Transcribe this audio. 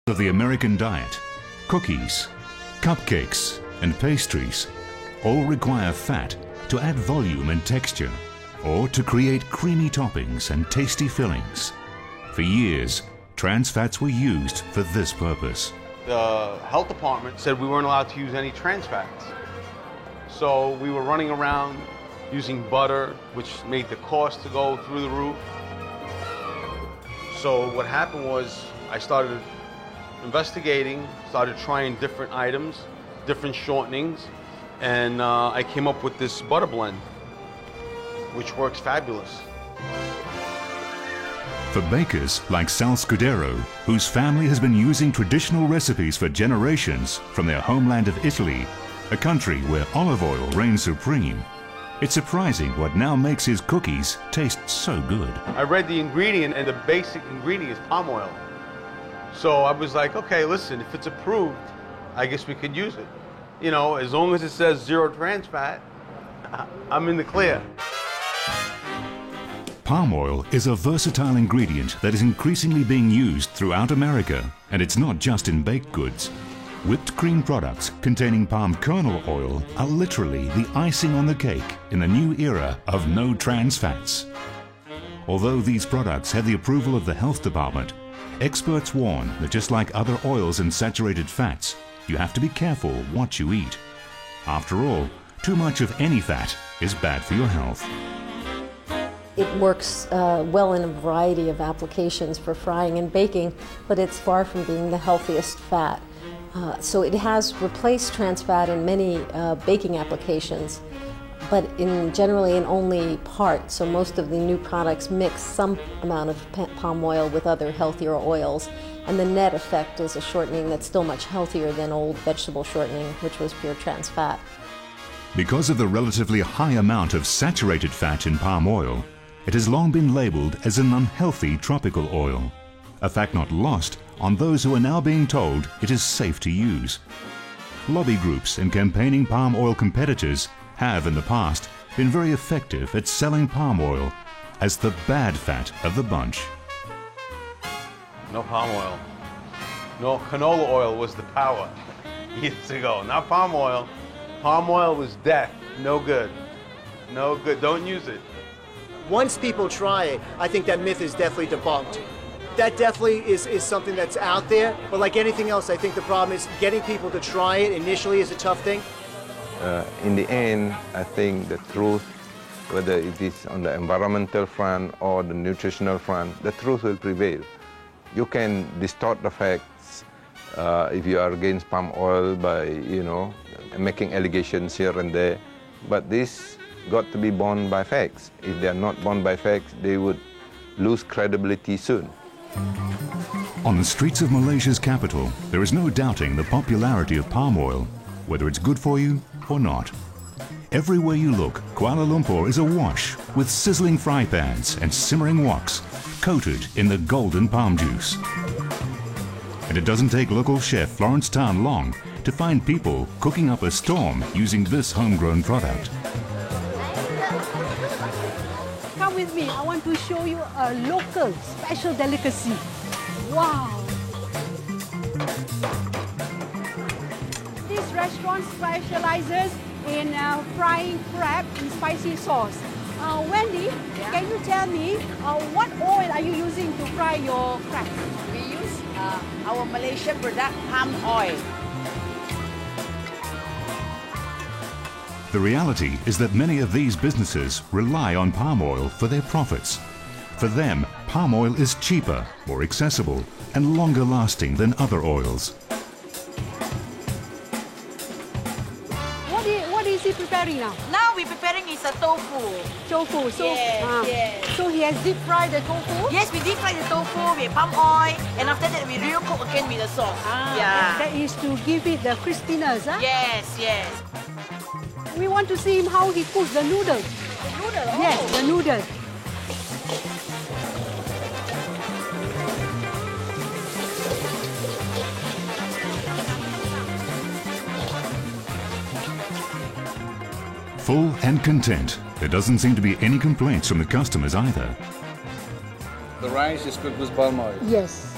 Of the American diet, cookies, cupcakes and pastries all require fat to add volume and texture or to create creamy toppings and tasty fillings. For years, trans fats were used for this purpose. The health department said we weren't allowed to use any trans fats. So we were running around using butter, which made the cost to go through the roof. So what happened was I started investigating, started trying different items, different shortenings, and I came up with this butter blend, which works fabulous. For bakers like Sal Scudero, whose family has been using traditional recipes for generations from their homeland of Italy, a country where olive oil reigns supreme, it's surprising what now makes his cookies taste so good. I read the ingredient, and the basic ingredient is palm oil. So I was like, okay, listen, if it's approved, I guess we could use it. You know, as long as it says 0 trans fat, I'm in the clear. Palm oil is a versatile ingredient that is increasingly being used throughout America, and it's not just in baked goods. Whipped cream products containing palm kernel oil are literally the icing on the cake in the new era of no trans fats. Although these products have the approval of the health department, experts warn that just like other oils and saturated fats, you have to be careful what you eat. After all, too much of any fat is bad for your health. It works well in a variety of applications for frying and baking, but it's far from being the healthiest fat. So it has replaced trans fat in many baking applications, but generally in only part. So most of the new products mix some amount of palm oil with other healthier oils, and the net effect is a shortening that's still much healthier than old vegetable shortening, which was pure trans fat. Because of the relatively high amount of saturated fat in palm oil, it has long been labeled as an unhealthy tropical oil, a fact not lost on those who are now being told it is safe to use. Lobby groups and campaigning palm oil competitors have in the past been very effective at selling palm oil as the bad fat of the bunch. No palm oil. No, canola oil was the power years ago. Not palm oil. Palm oil was death. No good. No good. Don't use it. Once people try it, I think that myth is definitely debunked. That definitely is something that's out there, but like anything else, I think the problem is getting people to try it initially is a tough thing. In the end, I think the truth, whether it is on the environmental front or the nutritional front, the truth will prevail. You can distort the facts if you are against palm oil by, making allegations here and there, but this got to be borne by facts. If they are not borne by facts, they would lose credibility soon. On the streets of Malaysia's capital, there is no doubting the popularity of palm oil, whether it's good for you or not. Everywhere you look, Kuala Lumpur is awash with sizzling fry pans and simmering woks coated in the golden palm juice. And it doesn't take local chef Florence Tan long to find people cooking up a storm using this homegrown product. Come with me, I want to show you a local special delicacy. Wow! This restaurant specializes in frying crab in spicy sauce. Wendy, can you tell me what oil are you using to fry your crab? We use our Malaysian product, palm oil. The reality is that many of these businesses rely on palm oil for their profits. For them, palm oil is cheaper, more accessible, and longer lasting than other oils. What is he preparing now? Now we're preparing is a tofu. Tofu. So, Yes. So he has deep fried the tofu? Yes, we deep fry the tofu with palm oil, and after that we real cook again with the sauce. That is to give it the crispiness, huh? Yes, yes. We want to see him how he cooks the noodles. The noodle? Oh. Yes, the noodles. Full and content, there doesn't seem to be any complaints from the customers either. The rice is cooked with palm oil. Yes.